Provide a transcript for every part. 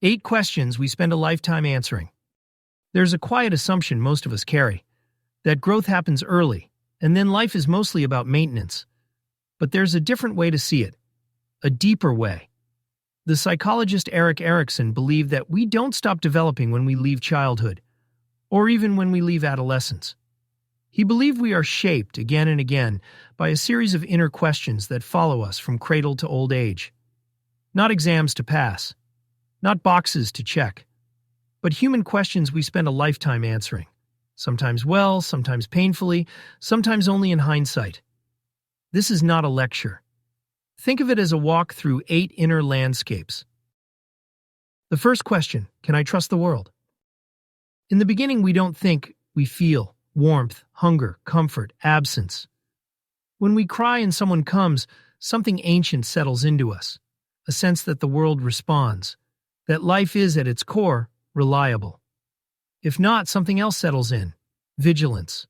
8 questions we spend a lifetime answering. There's a quiet assumption most of us carry, that growth happens early, and then life is mostly about maintenance. But there's a different way to see it, a deeper way. The psychologist Erik Erikson believed that we don't stop developing when we leave childhood, or even when we leave adolescence. He believed we are shaped again and again by a series of inner questions that follow us from cradle to old age. Not exams to pass, not boxes to check, but human questions we spend a lifetime answering. Sometimes well, sometimes painfully, sometimes only in hindsight. This is not a lecture. Think of it as a walk through 8 inner landscapes. The first question, can I trust the world? In the beginning, we don't think, we feel warmth, hunger, comfort, absence. When we cry and someone comes, something ancient settles into us, a sense that the world responds, that life is, at its core, reliable. If not, something else settles in, vigilance.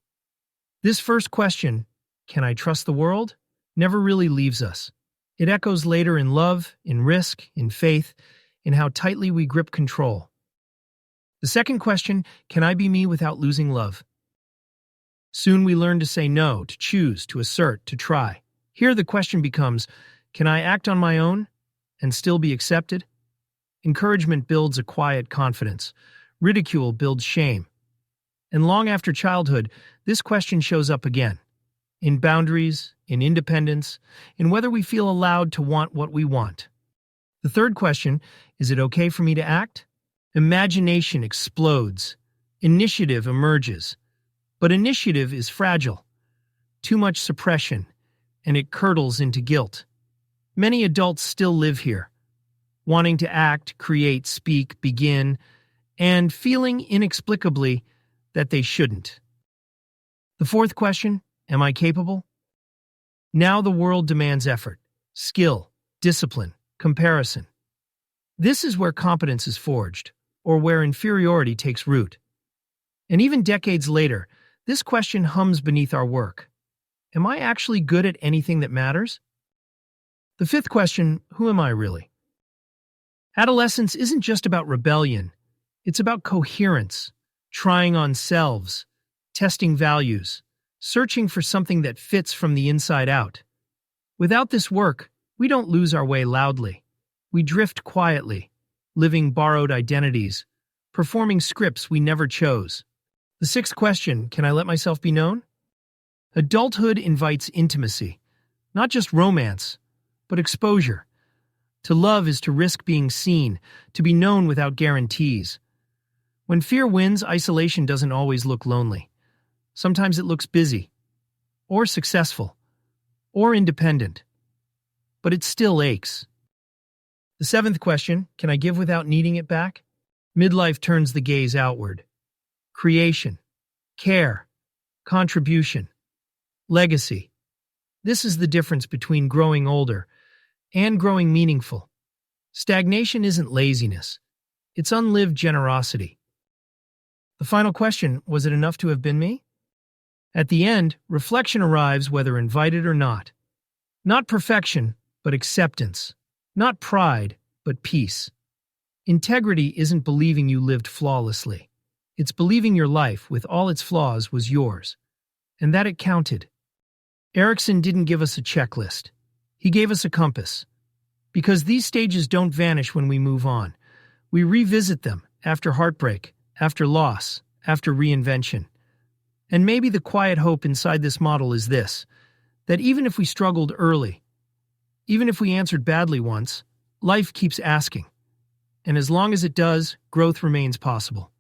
This first question, can I trust the world, never really leaves us. It echoes later in love, in risk, in faith, in how tightly we grip control. The second question, can I be me without losing love? Soon we learn to say no, to choose, to assert, to try. Here the question becomes, can I act on my own and still be accepted? Encouragement builds a quiet confidence. Ridicule builds shame. And long after childhood, this question shows up again. In boundaries, in independence, in whether we feel allowed to want what we want. The third question, is it okay for me to act? Imagination explodes. Initiative emerges. But initiative is fragile. Too much suppression, and it curdles into guilt. Many adults still live here, wanting to act, create, speak, begin, and feeling inexplicably that they shouldn't. The fourth question, am I capable? Now the world demands effort, skill, discipline, comparison. This is where competence is forged, or where inferiority takes root. And even decades later, this question hums beneath our work. Am I actually good at anything that matters? The fifth question, who am I really? Adolescence isn't just about rebellion. It's about coherence, trying on selves, testing values, searching for something that fits from the inside out. Without this work, we don't lose our way loudly. We drift quietly, living borrowed identities, performing scripts we never chose. The sixth question, can I let myself be known? Adulthood invites intimacy, not just romance, but exposure. To love is to risk being seen, to be known without guarantees. When fear wins, isolation doesn't always look lonely. Sometimes it looks busy, or successful, or independent. But it still aches. The seventh question, can I give without needing it back? Midlife turns the gaze outward. Creation, care, contribution, legacy. This is the difference between growing older and growing meaningful. Stagnation isn't laziness. It's unlived generosity. The final question, was it enough to have been me? At the end, reflection arrives whether invited or not. Not perfection, but acceptance. Not pride, but peace. Integrity isn't believing you lived flawlessly. It's believing your life, with all its flaws, was yours, and that it counted. Erikson didn't give us a checklist. He gave us a compass. Because these stages don't vanish when we move on. We revisit them after heartbreak, after loss, after reinvention. And maybe the quiet hope inside this model is this, that even if we struggled early, even if we answered badly once, life keeps asking. And as long as it does, growth remains possible.